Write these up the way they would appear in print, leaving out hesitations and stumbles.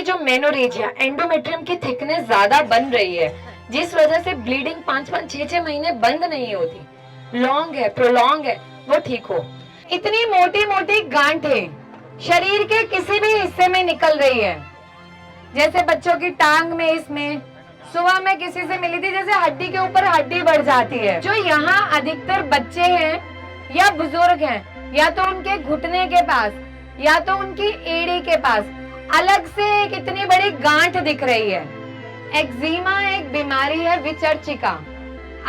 जो menorrhagia endometrium की thickness ज्यादा बन रही है, जिस वजह से ब्लीडिंग 5-5, 6-6 महीने बंद नहीं होती, लॉन्ग है, प्रोलॉन्ग है, वो ठीक हो। इतनी मोटी मोटी गांठें शरीर के किसी भी हिस्से में निकल रही है, जैसे बच्चों की टांग में, इसमें सुबह मैं किसी से मिली थी, जैसे हड्डी के ऊपर हड्डी बढ़ जाती है। जो यहाँ अधिकतर बच्चे हैं या बुजुर्ग हैं, या तो उनके घुटने के पास या तो उनकी एड़ी के पास अलग से एक इतनी बड़ी गांठ दिख रही है। एक्जिमा एक बीमारी है, विचर्चिका।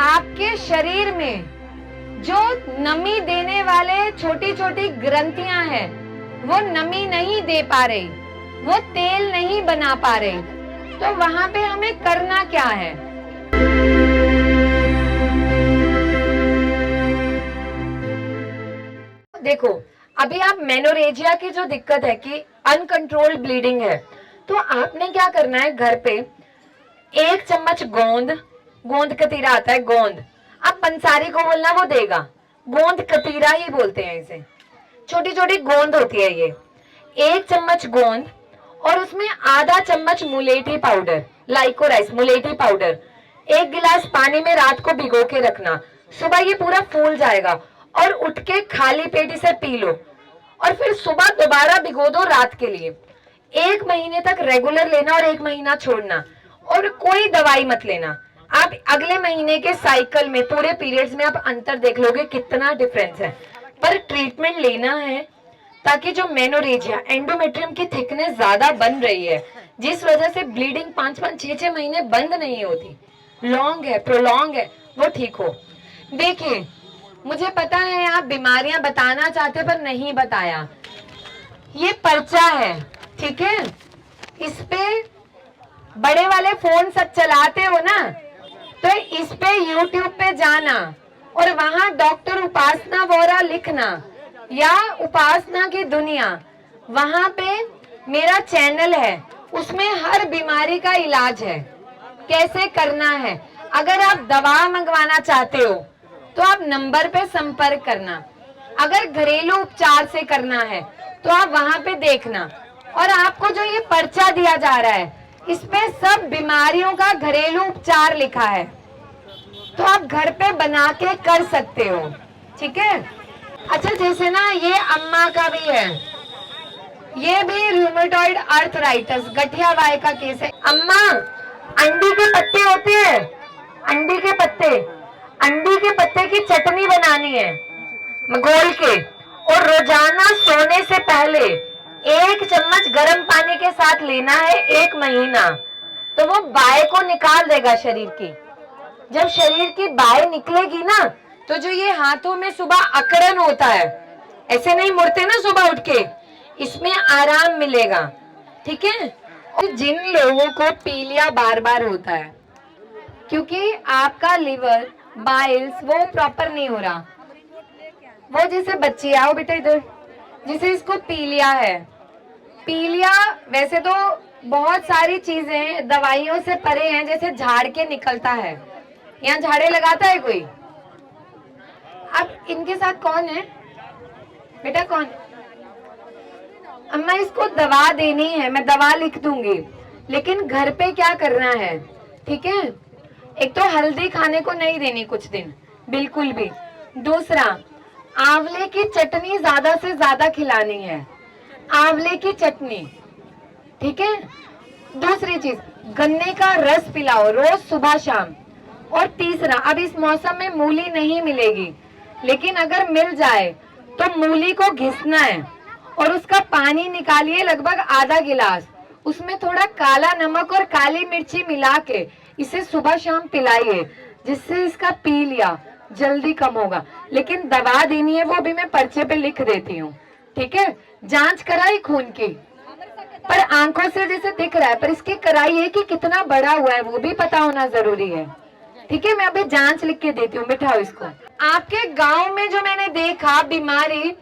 आपके शरीर में जो नमी देने वाले छोटी छोटी ग्रंथियां हैं, वो नमी नहीं दे पा रही, वो तेल नहीं बना पा रही, तो वहां पे हमें करना क्या है? देखो, अभी आप मेनोरेजिया की जो दिक्कत है कि अनकंट्रोल्ड ब्लीडिंग है, तो आपने क्या करना है, घर पे 1 चम्मच गोंद कतीरा आता है, गोंद, आप पंसारी को बोलना, वो देगा। गोंद कतीरा ही बोलते हैं इसे, छोटी छोटी गोंद होती है ये। 1 चम्मच गोंद और उसमें आधा चम्मच मुलेठी पाउडर, लाइकोराइस मुलेठी पाउडर, 1 गिलास पानी में रात को भिगो के रखना। सुबह ये पूरा फूल जाएगा और उठ के खाली पेट इसे पी लो, और फिर सुबह दोबारा भिगो दो रात के लिए। 1 महीने तक रेगुलर लेना और 1 महीना छोड़ना, और कोई दवाई मत लेना। आप अगले महीने के साइकिल में, पूरे पीरियड्स में आप अंतर देख लोगे कितना डिफरेंस है। पर ट्रीटमेंट लेना है, ताकि जो मेनोरेजिया एंडोमेट्रियम की थिकनेस ज्यादा बन रही है, जिस वजह से ब्लीडिंग 5-5, 6-6 महीने बंद नहीं होती, लॉन्ग है, प्रोलॉन्ग है, वो ठीक हो। देखिए, मुझे पता है आप बीमारियां बताना चाहते पर नहीं बताया। ये पर्चा है, ठीक है, इस पे बड़े वाले फोन सब चलाते हो ना, तो इस पे YouTube पे जाना और वहां डॉक्टर उपासना वोरा लिखना, या उपासना की दुनिया, वहां पे मेरा चैनल है, उसमें हर बीमारी का इलाज है, कैसे करना है। अगर आप दवा मंगवाना चाहते हो तो आप नंबर पे संपर्क करना। अगर घरेलू उपचार से करना है तो आप वहां पे देखना। और आपको जो ये पर्चा दिया जा रहा है, इसमें सब बीमारियों का घरेलू उपचार लिखा है, तो आप घर पे बना के कर सकते हो, ठीक है। अच्छा, जैसे ना ये अम्मा का भी है, ये भी रूमेटॉइड आर्थराइटिस, गठिया वाय का केस है। अम्मा, अंडी के पत्ते होते हैं, अंडी के पत्ते की चटनी बनानी है घोल के, और रोजाना सोने से पहले 1 चम्मच गर्म पानी के साथ लेना है 1 महीना, तो वो बाय को निकाल देगा शरीर की। जब शरीर की बाय निकलेगी ना, तो जो ये हाथों में सुबह अकड़न होता है, ऐसे नहीं मुड़ते ना सुबह उठ के, इसमें आराम मिलेगा, ठीक है। और जिन लोगों को पीलिया बार बार होता है, क्योंकि आपका लिवर, बाइल्स वो प्रॉपर नहीं हो रहा, वो जैसे बच्ची, आओ बेटा इधर, जिसे इसको पीलिया है। पीलिया वैसे तो बहुत सारी चीजें दवाइयों से परे हैं, जैसे झाड़ के निकलता है, यहाँ झाड़े लगाता है कोई? अब इनके साथ कौन है बेटा, कौन? अम्मा, इसको दवा देनी है, मैं दवा लिख दूंगी, लेकिन घर पे क्या करना है, ठीक है। एक तो हल्दी खाने को नहीं देनी कुछ दिन, बिल्कुल भी। दूसरा, आंवले की चटनी ज्यादा से ज्यादा खिलानी है, आंवले की चटनी, ठीक है। दूसरी चीज, गन्ने का रस पिलाओ रोज सुबह शाम। और तीसरा, अब इस मौसम में मूली नहीं मिलेगी, लेकिन अगर मिल जाए तो मूली को घिसना है और उसका पानी निकालिए लगभग आधा गिलास, उसमें थोड़ा काला नमक और काली मिर्ची मिला के इसे सुबह शाम पिलाइए, जिससे इसका पीलिया जल्दी कम होगा। लेकिन दवा देनी है, वो भी मैं पर्चे पे लिख देती हूँ, ठीक है। जांच कराई खून की, पर आंखों से जैसे दिख रहा है, पर इसकी कराई है कि कितना बड़ा हुआ है वो भी पता होना जरूरी है, ठीक है। मैं अभी जांच लिख के देती हूँ, बिठाओ इसको। आपके गांव में जो मैंने देखा बीमारी,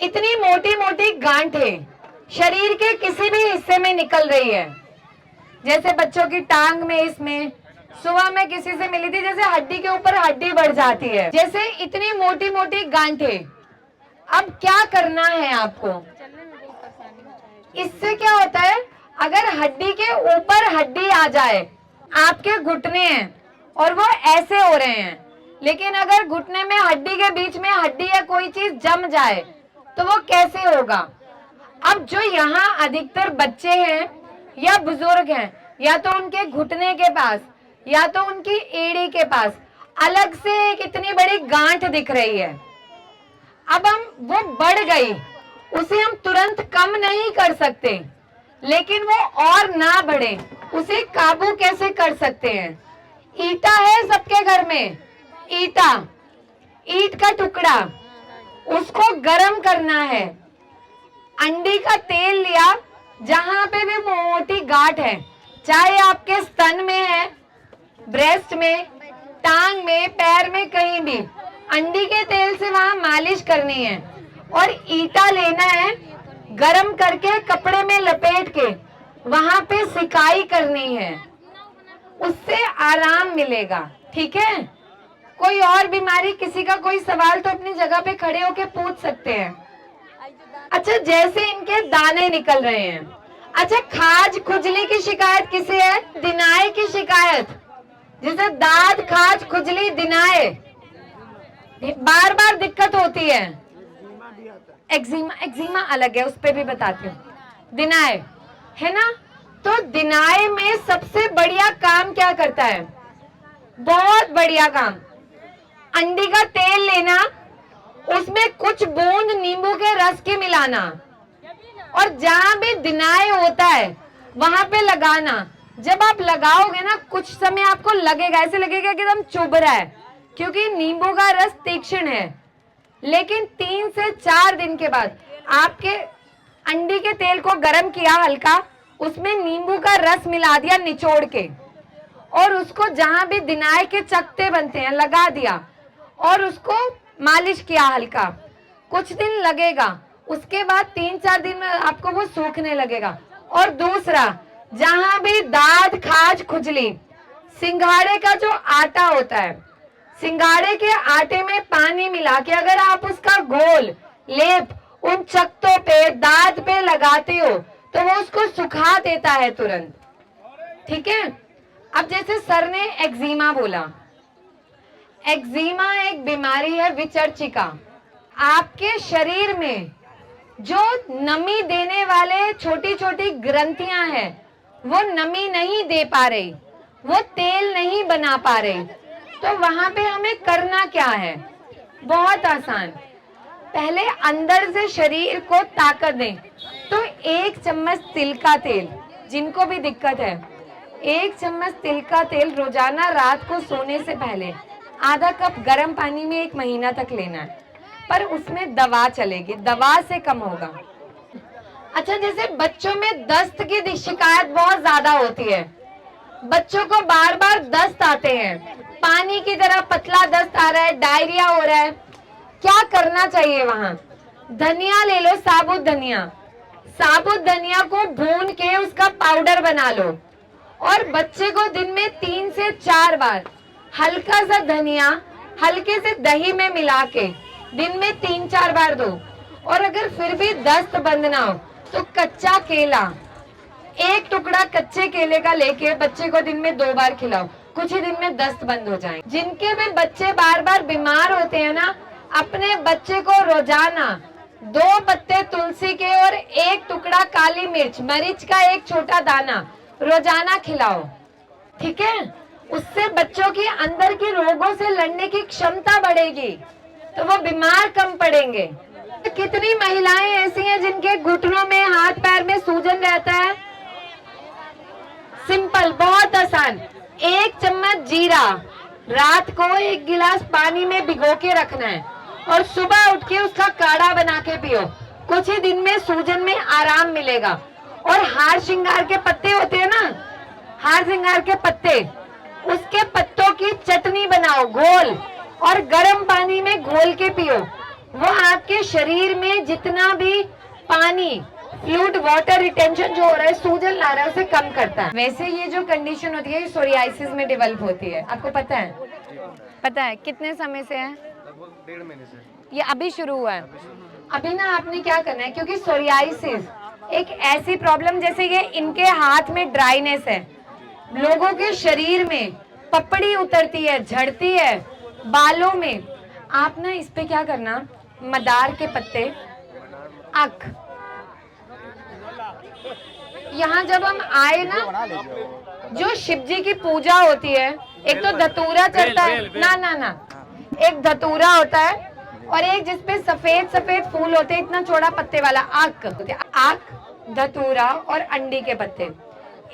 इतनी मोटी मोटी गांठें शरीर के किसी भी हिस्से में निकल रही है, जैसे बच्चों की टांग में, इसमें सुबह मैं किसी से मिली थी, जैसे हड्डी के ऊपर हड्डी बढ़ जाती है, जैसे इतनी मोटी मोटी गांठें। अब क्या करना है आपको, इससे क्या होता है, अगर हड्डी के ऊपर हड्डी आ जाए, आपके घुटने हैं और वो ऐसे हो रहे हैं, लेकिन अगर घुटने में हड्डी के बीच में हड्डी या कोई चीज जम जाए तो वो कैसे होगा। अब जो यहाँ अधिकतर बच्चे हैं या बुजुर्ग हैं, या तो उनके घुटने के पास या तो उनकी एड़ी के पास अलग से एक इतनी बड़ी गांठ दिख रही है। अब हम वो बढ़ गई, उसे हम तुरंत कम नहीं कर सकते, लेकिन वो और ना बढ़े उसे काबू कैसे कर सकते हैं। ईटा है सबके घर में, ईटा, ईंट का टुकड़ा, उसको गर्म करना है। अंडी का तेल लिया, जहां पे भी मोटी गांठ है, चाहे आपके स्तन में है, ब्रेस्ट में, टांग में, पैर में, कहीं भी, अंडी के तेल से वहां मालिश करनी है। और ईटा लेना है, गरम करके कपड़े में लपेट के वहां पे सिकाई करनी है, उससे आराम मिलेगा। ठीक है, कोई और बीमारी, किसी का कोई सवाल तो अपनी जगह पे खड़े होके पूछ सकते हैं। अच्छा, जैसे इनके दाने निकल रहे हैं, अच्छा खाज खुजली की शिकायत किसे है? दिनाए की शिकायत, जैसे दाद, खाज, खुजली, दिनाए, बार बार दिक्कत होती है। एक्जिमा, एक्जिमा अलग है, उस पर भी बताती हूँ। दिनाए है ना, तो दिनाए में सबसे बढ़िया काम क्या करता है? बहुत बढ़िया काम, अंडी का तेल लेना, उसमें कुछ बूंद नींबू के रस की मिलाना, और जहां भी दिनाए होता है वहां पे लगाना। जब आप लगाओगे ना, कुछ समय आपको लगेगा, ऐसे लगेगा कि एकदम चुभ रहा है, क्योंकि नींबू का रस तीक्ष्ण है। लेकिन 3 से 4 दिन के बाद आपके अंडी के तेल को गर्म किया हल्का, उसमें नींबू का रस मिला दिया निचोड़ के, और उसको जहां भी दिनाए के चकते बनते हैं लगा दिया, और उसको मालिश किया हल्का, कुछ दिन लगेगा, उसके बाद 3-4 दिन में आपको वो सूखने लगेगा। और दूसरा, जहां भी दाद, खाज, खुजली, सिंघाड़े का जो आटा होता है, सिंघाड़े के आटे में पानी मिला के अगर आप उसका घोल, लेप उन चकतों पे, दाद पे लगाते हो तो वो उसको सुखा देता है तुरंत। ठीक है, अब जैसे सर ने एक्जिमा बोला, एक्जिमा एक बीमारी है विचर्चिका। आपके शरीर में जो नमी देने वाले छोटी छोटी ग्रंथियां हैं, वो नमी नहीं दे पा रही, वो तेल नहीं बना पा रही, तो वहां पे हमें करना क्या है? बहुत आसान, पहले अंदर से शरीर को ताकत दें। तो 1 चम्मच तिल का तेल, जिनको भी दिक्कत है, 1 चम्मच तिल का तेल रोजाना रात को सोने से पहले आधा कप गर्म पानी में 1 महीना तक लेना है, पर उसमें दवा चलेगी, दवा से कम होगा। अच्छा, जैसे बच्चों में दस्त की शिकायत बहुत ज्यादा होती है, बच्चों को बार बार दस्त आते हैं, पानी की तरह पतला दस्त आ रहा है, डायरिया हो रहा है, क्या करना चाहिए वहां? धनिया ले लो, साबुत धनिया, साबुत धनिया को भून के उसका पाउडर बना लो, और बच्चे को दिन में 3 से 4 बार हल्का सा धनिया हल्के से दही में मिला के दिन में 3-4 बार दो। और अगर फिर भी दस्त बंद ना हो तो कच्चा केला, 1 टुकड़ा कच्चे केले का लेके बच्चे को दिन में 2 बार खिलाओ, कुछ ही दिन में दस्त बंद हो जाए। जिनके भी बच्चे बार बार बीमार होते हैं ना, अपने बच्चे को रोजाना 2 पत्ते तुलसी के और 1 टुकड़ा काली मिर्च, मरीच का 1 छोटा दाना रोजाना खिलाओ। ठीक है, उससे बच्चों की अंदर की रोगों से लड़ने की क्षमता बढ़ेगी, तो वो बीमार कम पड़ेंगे। कितनी महिलाएं ऐसी हैं जिनके घुटनों में, हाथ पैर में सूजन रहता है? सिंपल, बहुत आसान, 1 चम्मच जीरा रात को 1 गिलास पानी में भिगो के रखना है, और सुबह उठ के उसका काढ़ा बना के पियो, कुछ ही दिन में सूजन में आराम मिलेगा। और हार श्रृंगार के पत्ते होते हैं ना, हार श्रृंगार के पत्ते, उसके पत्तों की चटनी बनाओ, घोल, और गर्म पानी में घोल के पियो, वो आपके शरीर में जितना भी पानी, फ्लूइड, वाटर रिटेंशन जो हो रहा है, सूजन ला रहा है, उसे कम करता है। वैसे ये जो कंडीशन होती है, ये सोरियासिस में डेवलप होती है, आपको पता है? पता है कितने समय से है? लगभग 1.5 महीने से। ये अभी शुरू हुआ है। अभी ना आपने क्या करना है, क्योंकि सोरियासिस एक ऐसी प्रॉब्लम जैसे ये इनके हाथ में ड्राइनेस है, लोगों के शरीर में पपड़ी उतरती है, झड़ती है, बालों में। आप ना इस पे क्या करना, मदार के पत्ते, अख, यहाँ जब हम आए ना, जो शिव जी की पूजा होती है, एक तो धतूरा चढ़ता है ना ना ना, एक धतूरा होता है और एक जिसपे सफेद सफेद फूल होते हैं, इतना चौड़ा पत्ते वाला, आक, आक, धतूरा और अंडी के पत्ते।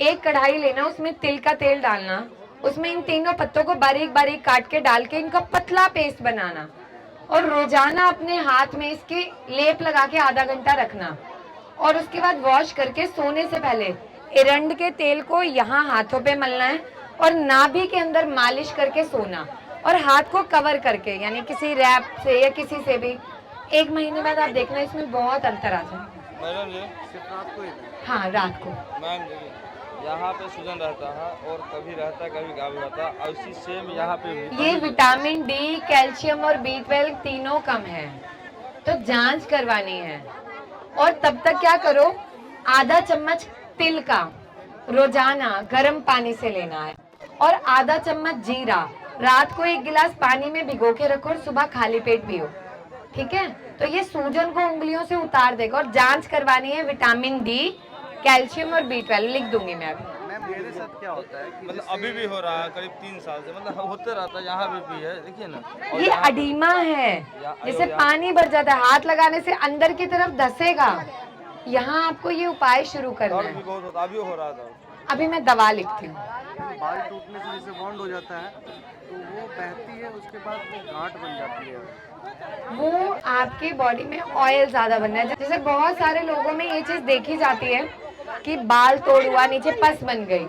एक कढ़ाई लेना, उसमें तिल का तेल डालना, उसमें इन तीनों पत्तों को बारीक बारीक काट के डाल के इनका पतला पेस्ट बनाना और रोजाना अपने हाथ में इसके लेप लगा के आधा घंटा रखना और उसके बाद वॉश करके सोने से पहले एरंड के तेल को यहाँ हाथों पे मलना है और नाभि के अंदर मालिश करके सोना और हाथ को कवर करके, यानी किसी रैप से या किसी से भी। 1 महीने बाद आप देखना इसमें बहुत अंतर आ जाए। मैडम जी सिर्फ रात को ही? हाँ, रात को। मैम जी यहाँ पे सूजन रहता है और कभी रहता है कभी गायब रहता है, और इसी सेम यहाँ पे भी। ये विटामिन डी, कैल्शियम और B12 तीनों कम है, तो जांच करवानी है। और तब तक क्या करो, आधा चम्मच तिल का रोजाना गर्म पानी से लेना है और आधा चम्मच जीरा रात को 1 गिलास पानी में भिगो के रखो और सुबह खाली पेट पियो, ठीक है? तो ये सूजन को उंगलियों से उतार देगा। और जांच करवानी है विटामिन डी, कैल्शियम और B12, लिख दूंगी मैं अभी। मैम मेरे साथ क्या होता है कि मतलब अभी भी हो रहा है, करीब 3 साल से, मतलब होते रहता है, यहाँ भी है, देखिए ना। और ये अडीमा है, जैसे पानी भर जाता है, हाथ लगाने से अंदर की तरफ धसेगा। यहाँ आपको ये उपाय शुरू करना दर्द भी है। बहुत होता, अभी हो रहा था। अभी मैं दवा लिखती हूँ। बाल टूटने से जैसे बॉन्ड हो जाता है तो वो बहती है, उसके बाद वो गांठ बन जाती है। वो आपके बॉडी में ऑयल ज्यादा बनना है। जैसे बहुत सारे लोगों में ये चीज देखी जाती है कि बाल तोड़ हुआ, नीचे पस बन गई,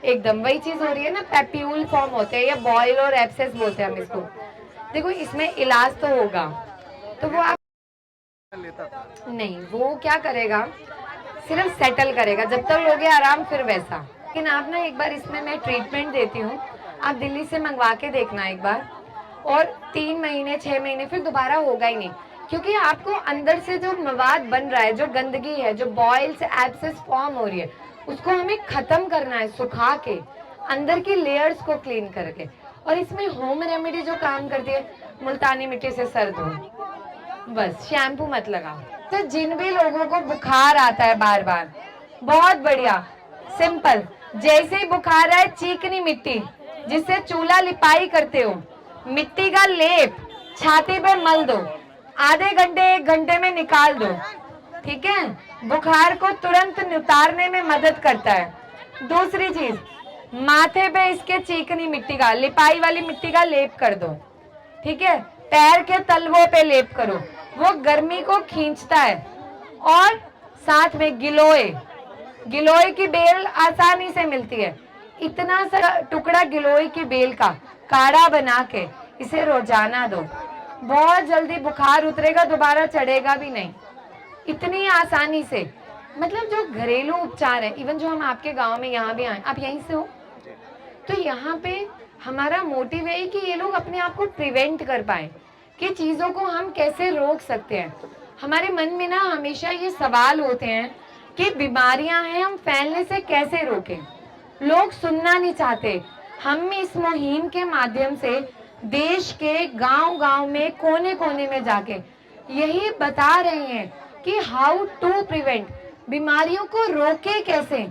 एकदम वही चीज हो रही है ना, पैप्यूल फॉर्म होते हैं या बॉयल और एब्सेस बोलते हैं हम इसको। देखो इसमें इलाज तो होगा, तो वो आप लेता था नहीं, वो क्या करेगा, सिर्फ सेटल करेगा, जब तक लोगे आराम फिर वैसा। लेकिन आप ना एक बार इसमें मैं ट्रीटमेंट देती हूँ, आप दिल्ली से मंगवा के देखना एक बार, और 3 महीने 6 महीने फिर दोबारा होगा ही नहीं, क्योंकि आपको अंदर से जो मवाद बन रहा है, जो गंदगी है, जो बॉयल से एब्सेस फॉर्म हो रही है, उसको हमें खत्म करना है, सुखा के अंदर की लेयर्स को क्लीन करके। और इसमें होम रेमेडी जो काम करती है, मुल्तानी मिट्टी से सर धो, बस शैम्पू मत लगाओ। तो जिन भी लोगों को बुखार आता है बार बार, बहुत बढ़िया सिंपल, जैसे ही बुखार आए, चीकनी मिट्टी जिससे चूल्हा लिपाई करते हो, मिट्टी का लेप छाती पे मल दो, आधे घंटे 1 घंटे में निकाल दो, ठीक है? बुखार को तुरंत उतारने में मदद करता है। दूसरी चीज, माथे पे इसके चीकनी मिट्टी का, लिपाई वाली मिट्टी का लेप कर दो, ठीक है? पैर के तलवों पे लेप करो, वो गर्मी को खींचता है। और साथ में गिलोय, गिलोय की बेल आसानी से मिलती है, इतना सा टुकड़ा गिलोय की बेल का काढ़ा बना के इसे रोजाना दो, बहुत जल्दी बुखार उतरेगा, दोबारा चढ़ेगा भी नहीं, इतनी आसानी से। मतलब जो घरेलू उपचार है, इवन जो हम आपके गांव में यहाँ भी आए, आप यहीं से हो, तो यहाँ पे हमारा मोटिव है कि ये लोग अपने आप को प्रिवेंट कर पाए, कि चीज़ों को हम कैसे रोक सकते हैं। हमारे मन में ना हमेशा ये सवाल होते हैं कि बीमारियां हैं, हम फैलने से कैसे रोकें। लोग सुनना नहीं चाहते। हम इस मुहिम के माध्यम से देश के गांव-गांव में, कोने-कोने में जाके यही बता रहे हैं कि हाउ टू प्रिवेंट, बीमारियों को रोके कैसे।